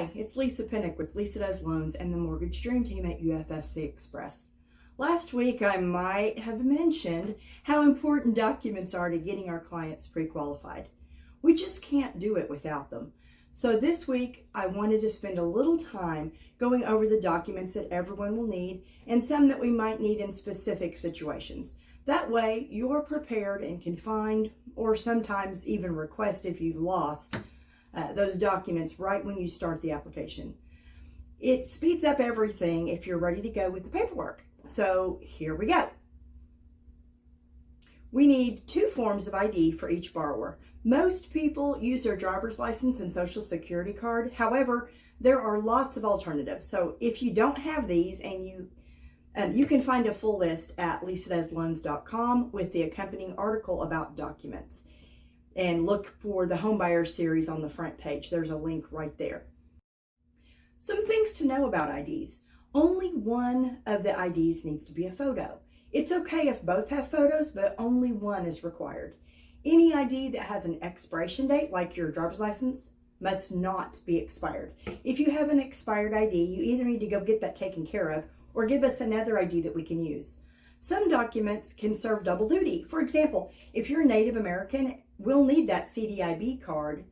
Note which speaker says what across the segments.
Speaker 1: Hi, it's Lisa Pinnock with Lisa Does Loans and the Mortgage Dream Team at UFFC Express. Last week I might have mentioned how important documents are to getting our clients pre-qualified. We just can't do it without them. So this week I wanted to spend a little time going over the documents that everyone will need and some that we might need in specific situations. That way you're prepared and can find, or sometimes even request if you've lost, those documents right when you start the application. It speeds up everything if you're ready to go with the paperwork. So here we go. We need 2 forms of ID for each borrower. Most people use their driver's license and social security card. However, there are lots of alternatives. So if you don't have these, and you can find a full list at lisadoesloans.com with the accompanying article about documents. And look for the Homebuyer series on the front page. There's a link right there. Some things to know about IDs. Only one of the IDs needs to be a photo. It's okay if both have photos, but only one is required. Any ID that has an expiration date, like your driver's license, must not be expired. If you have an expired ID, you either need to go get that taken care of or give us another ID that we can use. Some documents can serve double duty. For example, if you're a Native American, we'll need that CDIB card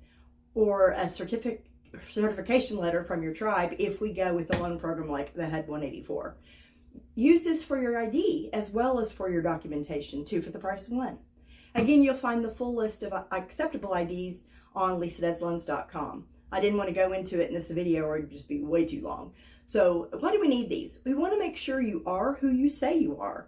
Speaker 1: or a certification letter from your tribe if we go with a loan program like the HUD 184. Use this for your ID as well as for your documentation, 2 for the price of 1. Again, you'll find the full list of acceptable IDs on lisadoesloans.com. I didn't want to go into it in this video or it'd just be way too long. So why do we need these? We want to make sure you are who you say you are.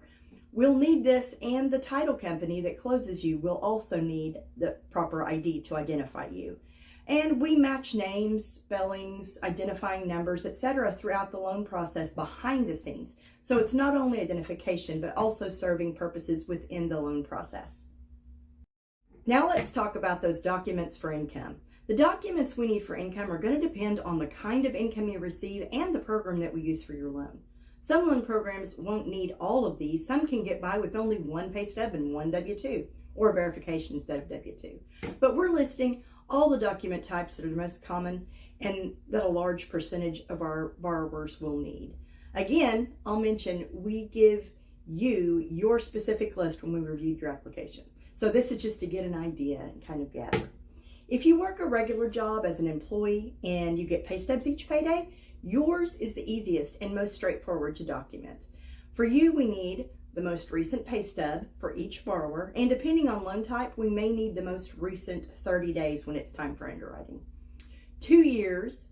Speaker 1: We'll need this, and the title company that closes you will also need the proper ID to identify you. And we match names, spellings, identifying numbers, etc. throughout the loan process behind the scenes. So it's not only identification, but also serving purposes within the loan process. Now let's talk about those documents for income. The documents we need for income are going to depend on the kind of income you receive and the program that we use for your loan. Some loan programs won't need all of these. Some can get by with only 1 pay stub and 1 W-2, or verification instead of W-2. But we're listing all the document types that are the most common and that a large percentage of our borrowers will need. Again, I'll mention we give you your specific list when we reviewed your application. So this is just to get an idea and kind of gather. If you work a regular job as an employee and you get pay stubs each payday, yours is the easiest and most straightforward to document. For you, we need the most recent pay stub for each borrower, and depending on loan type, we may need the most recent 30 days when it's time for underwriting. 2 years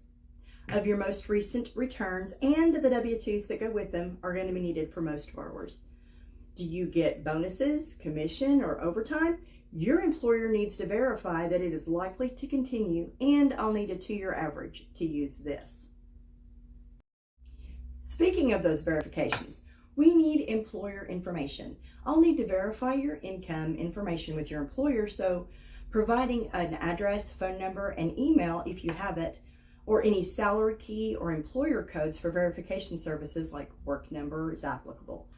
Speaker 1: of your most recent returns and the W-2s that go with them are going to be needed for most borrowers. Do you get bonuses, commission, or overtime? Your employer needs to verify that it is likely to continue, and I'll need a 2-year average to use this. Speaking of those verifications, we need employer information. I'll need to verify your income information with your employer, so providing an address, phone number, and email if you have it, or any salary key or employer codes for verification services like work number is applicable.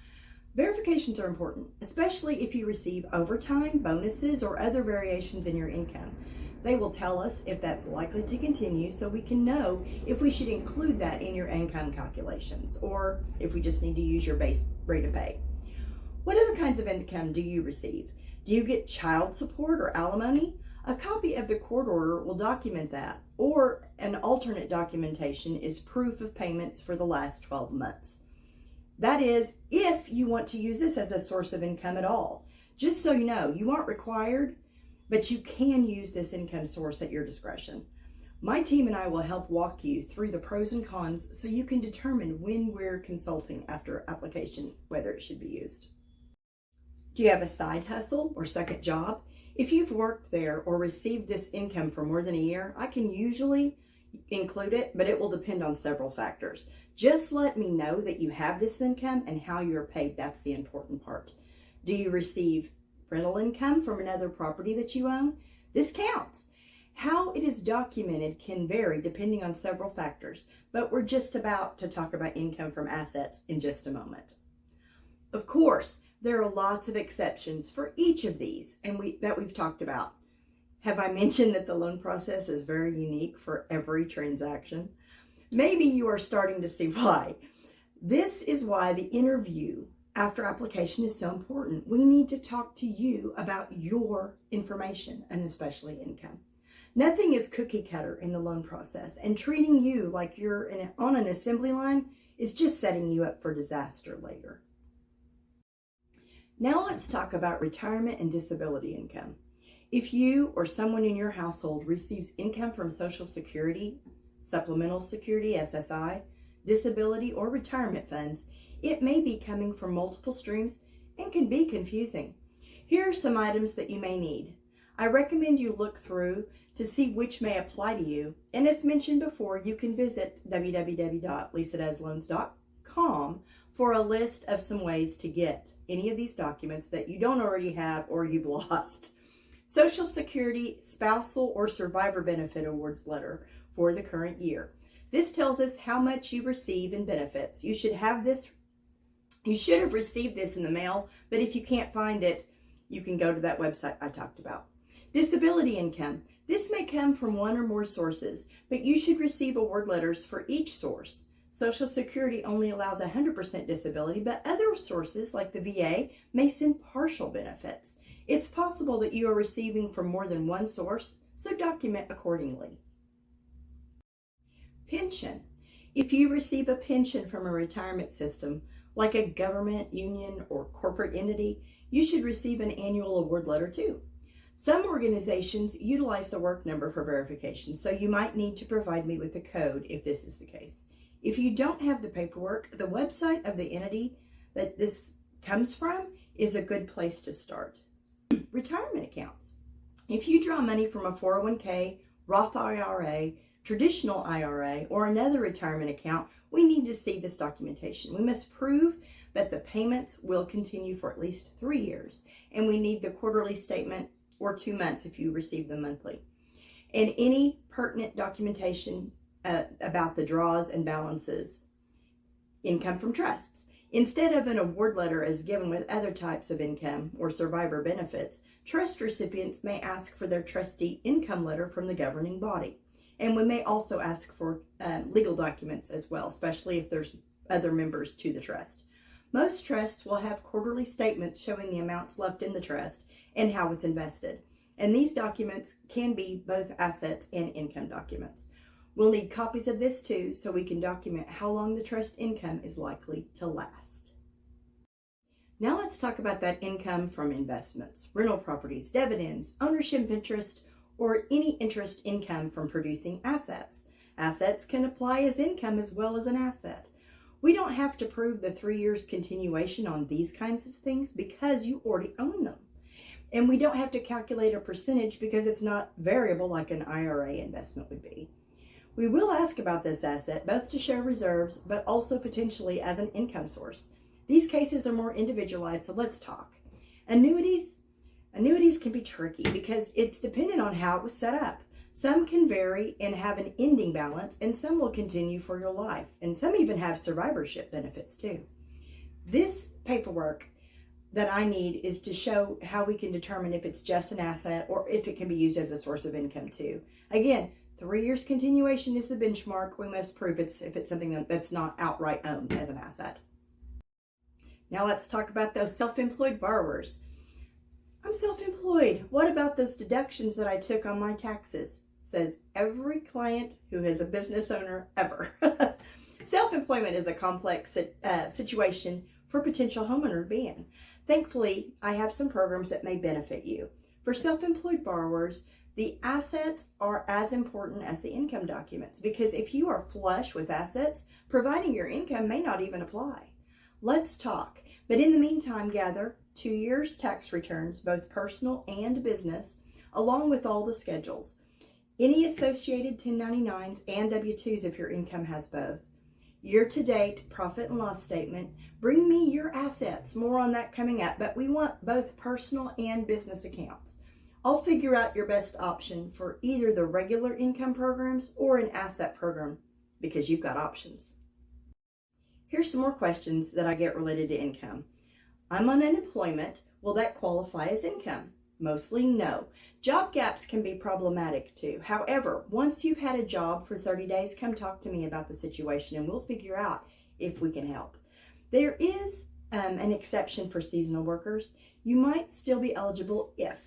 Speaker 1: Verifications are important, especially if you receive overtime, bonuses, or other variations in your income. They will tell us if that's likely to continue, so we can know if we should include that in your income calculations, or if we just need to use your base rate of pay. What other kinds of income do you receive? Do you get child support or alimony? A copy of the court order will document that, or an alternate documentation is proof of payments for the last 12 months. That is, if you want to use this as a source of income at all. Just so you know, you aren't required, but you can use this income source at your discretion. My team and I will help walk you through the pros and cons so you can determine when we're consulting after application whether it should be used. Do you have a side hustle or second job? If you've worked there or received this income for more than a year, I can usually include it, but it will depend on several factors. Just let me know that you have this income and how you're paid. That's the important part. Do you receive rental income from another property that you own? This counts. How it is documented can vary depending on several factors, but we're just about to talk about income from assets in just a moment. Of course, there are lots of exceptions for each of these that we've talked about. Have I mentioned that the loan process is very unique for every transaction? Maybe you are starting to see why. This is why the interview after application is so important. We need to talk to you about your information and especially income. Nothing is cookie cutter in the loan process, and treating you like you're on an assembly line is just setting you up for disaster later. Now let's talk about retirement and disability income. If you or someone in your household receives income from Social Security, Supplemental Security, SSI, disability, or retirement funds, it may be coming from multiple streams and can be confusing. Here are some items that you may need. I recommend you look through to see which may apply to you, and as mentioned before, you can visit www.lisadoesloans.com for a list of some ways to get any of these documents that you don't already have or you've lost. Social Security Spousal or Survivor Benefit Awards letter for the current year. This tells us how much you receive in benefits. You should have you have received this in the mail, but if you can't find it, you can go to that website I talked about. Disability income. This may come from one or more sources, but you should receive award letters for each source. Social Security only allows 100% disability, but other sources like the VA may send partial benefits. It's possible that you are receiving from more than one source, so document accordingly. Pension. If you receive a pension from a retirement system, like a government, union, or corporate entity, you should receive an annual award letter too. Some organizations utilize the work number for verification, so you might need to provide me with a code if this is the case. If you don't have the paperwork, the website of the entity that this comes from is a good place to start. Retirement accounts. If you draw money from a 401k, Roth IRA, traditional IRA, or another retirement account, we need to see this documentation. We must prove that the payments will continue for at least 3 years, and we need the quarterly statement or 2 months if you receive them monthly. And any pertinent documentation about the draws and balances. Income from trusts. Instead of an award letter as given with other types of income or survivor benefits, trust recipients may ask for their trustee income letter from the governing body. And we may also ask for legal documents as well, especially if there's other members to the trust. Most trusts will have quarterly statements showing the amounts left in the trust and how it's invested. And these documents can be both assets and income documents. We'll need copies of this too, so we can document how long the trust income is likely to last. Now let's talk about that income from investments, rental properties, dividends, ownership interest, or any interest income from producing assets. Assets can apply as income as well as an asset. We don't have to prove the 3 years continuation on these kinds of things because you already own them. And we don't have to calculate a percentage because it's not variable like an IRA investment would be. We will ask about this asset both to show reserves, but also potentially as an income source. These cases are more individualized, so let's talk. Annuities can be tricky because it's dependent on how it was set up. Some can vary and have an ending balance, and some will continue for your life, and some even have survivorship benefits too. This paperwork that I need is to show how we can determine if it's just an asset or if it can be used as a source of income too. Again, 3 years continuation is the benchmark. We must prove if it's something that's not outright owned as an asset. Now let's talk about those self-employed borrowers. I'm self-employed. What about those deductions that I took on my taxes? Says every client who is a business owner ever. Self-employment is a complex situation for potential homeowner to be in. Thankfully, I have some programs that may benefit you. For self-employed borrowers, the assets are as important as the income documents because if you are flush with assets, providing your income may not even apply. Let's talk. But in the meantime, gather 2 years tax returns, both personal and business, along with all the schedules. Any associated 1099s and W-2s if your income has both. Year-to-date profit and loss statement. Bring me your assets. More on that coming up, but we want both personal and business accounts. I'll figure out your best option for either the regular income programs or an asset program because you've got options. Here's some more questions that I get related to income. I'm on unemployment. Will that qualify as income? Mostly no. Job gaps can be problematic too. However, once you've had a job for 30 days, come talk to me about the situation and we'll figure out if we can help. There is an exception for seasonal workers. You might still be eligible if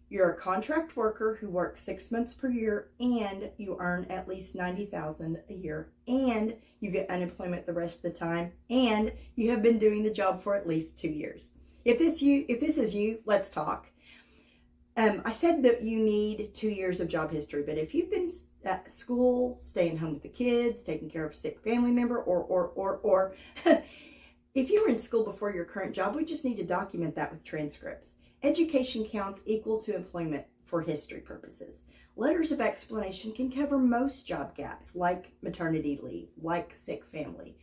Speaker 1: you're a contract worker who works 6 months per year and you earn at least $90,000 a year and you get unemployment the rest of the time and you have been doing the job for at least 2 years. If this is you, let's talk. I said that you need 2 years of job history, but if you've been at school, staying home with the kids, taking care of a sick family member, or if you were in school before your current job, we just need to document that with transcripts. Education counts equal to employment for history purposes. Letters of explanation can cover most job gaps, like maternity leave, like sick family.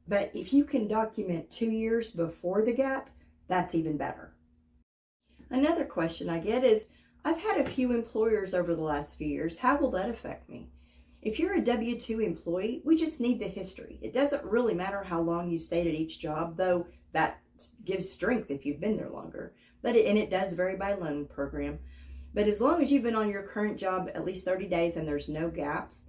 Speaker 1: But if you can document 2 years before the gap, that's even better. Another question I get is, I've had a few employers over the last few years. How will that affect me? If you're a W-2 employee, we just need the history. It doesn't really matter how long you stayed at each job, though that gives strength if you've been there longer. And it does vary by loan program. But as long as you've been on your current job at least 30 days and there's no gaps,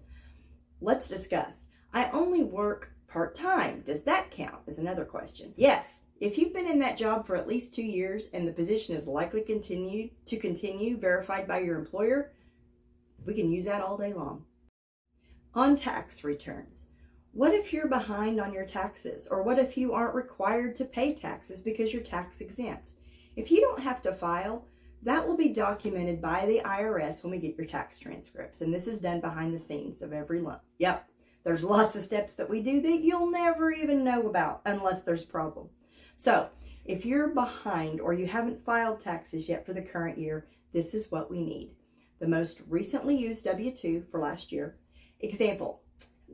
Speaker 1: let's discuss. I only work part-time. Does that count? Is another question. Yes. If you've been in that job for at least 2 years and the position is likely to continue verified by your employer, we can use that all day long. On tax returns. What if you're behind on your taxes? Or what if you aren't required to pay taxes because you're tax exempt? If you don't have to file, that will be documented by the IRS when we get your tax transcripts. And this is done behind the scenes of every loan. Yep, there's lots of steps that we do that you'll never even know about unless there's a problem. So if you're behind or you haven't filed taxes yet for the current year, this is what we need. The most recently used W-2 for last year. Example,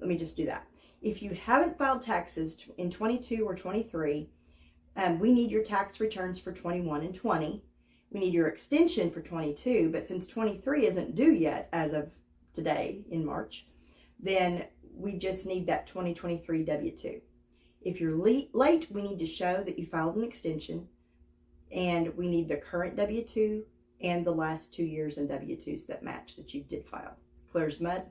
Speaker 1: let me just do that. If you haven't filed taxes in 22 or 23, we need your tax returns for 21 and 20. We need your extension for 22, but since 23 isn't due yet as of today in March, then we just need that 2023 W-2. If you're late, we need to show that you filed an extension, and we need the current W-2 and the last 2 years in W-2s that match that you did file. Clear as mud?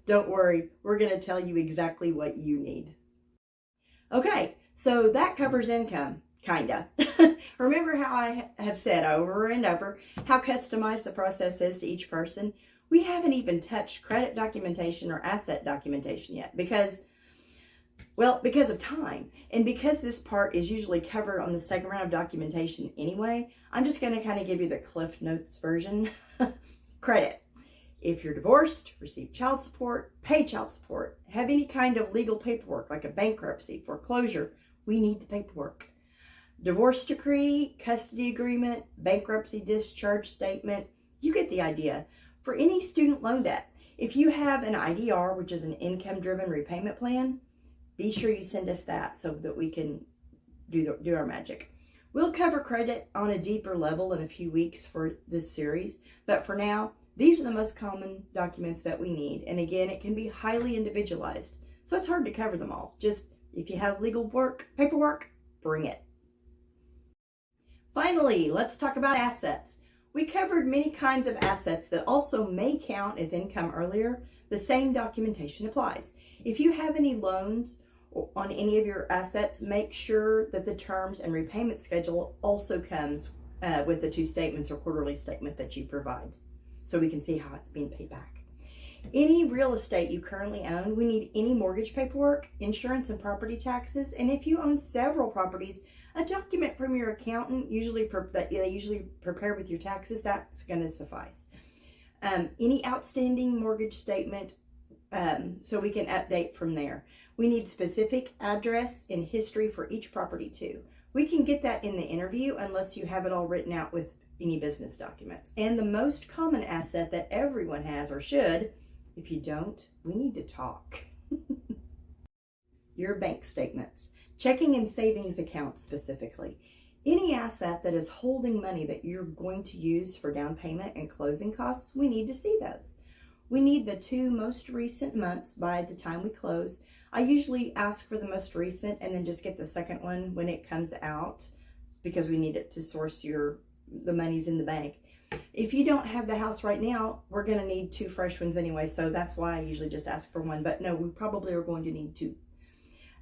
Speaker 1: Don't worry, we're going to tell you exactly what you need. Okay, so that covers income, kinda. Remember how I have said over and over how customized the process is to each person? We haven't even touched credit documentation or asset documentation yet because of time. And because this part is usually covered on the second round of documentation anyway, I'm just going to kind of give you the Cliff Notes version. Credit. If you're divorced, receive child support, pay child support, have any kind of legal paperwork like a bankruptcy, foreclosure, we need the paperwork. Divorce decree, custody agreement, bankruptcy discharge statement, you get the idea. For any student loan debt, if you have an IDR, which is an income-driven repayment plan, be sure you send us that so that we can do our magic. We'll cover credit on a deeper level in a few weeks for this series, but for now, these are the most common documents that we need. And again, it can be highly individualized, so it's hard to cover them all. Just if you have legal paperwork, bring it. Finally, let's talk about assets. We covered many kinds of assets that also may count as income earlier. The same documentation applies. If you have any loans on any of your assets, make sure that the terms and repayment schedule also comes with the 2 statements or quarterly statement that you provide, so we can see how it's being paid back. Any real estate you currently own, we need any mortgage paperwork, insurance and property taxes, and if you own several properties, a document from your accountant that they usually prepare with your taxes, that's going to suffice. Any outstanding mortgage statement, so we can update from there. We need specific address and history for each property too. We can get that in the interview unless you have it all written out with any business documents. And the most common asset that everyone has or should, if you don't, we need to talk. Your bank statements, checking and savings accounts specifically. Any asset that is holding money that you're going to use for down payment and closing costs, we need to see those. We need the 2 most recent months by the time we close. I usually ask for the most recent and then just get the second one when it comes out because we need it to source your the money's in the bank. If you don't have the house right now, we're going to need 2 fresh ones anyway, so that's why I usually just ask for 1. But no, we probably are going to need 2.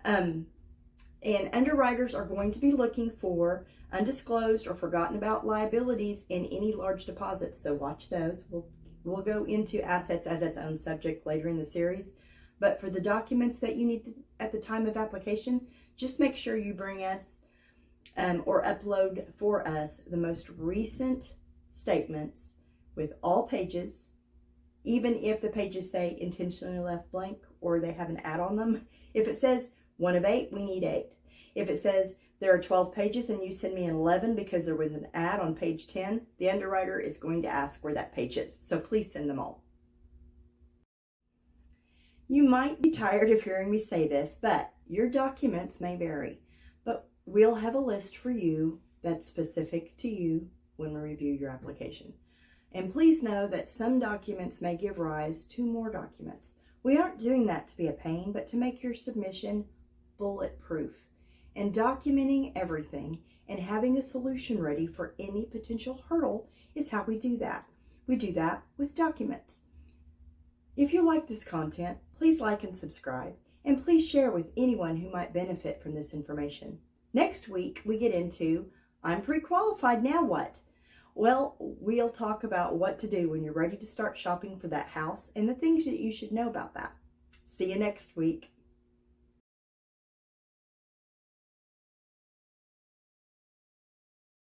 Speaker 1: And underwriters are going to be looking for undisclosed or forgotten about liabilities in any large deposits, so watch those. We'll go into assets as its own subject later in the series, but for the documents that you need at the time of application, just make sure you bring us or upload for us the most recent statements with all pages, even if the pages say intentionally left blank or they have an ad on them. If it says 1 of 8, we need 8. If it says there are 12 pages and you send me an 11 because there was an ad on page 10, the underwriter is going to ask where that page is. So please send them all. You might be tired of hearing me say this, but your documents may vary. But we'll have a list for you that's specific to you when we review your application. And please know that some documents may give rise to more documents. We aren't doing that to be a pain, but to make your submission bulletproof. And documenting everything and having a solution ready for any potential hurdle is how we do that. We do that with documents. If you like this content, please like and subscribe, and please share with anyone who might benefit from this information. Next week, we get into, I'm pre-qualified, now what? Well, we'll talk about what to do when you're ready to start shopping for that house and the things that you should know about that. See you next week.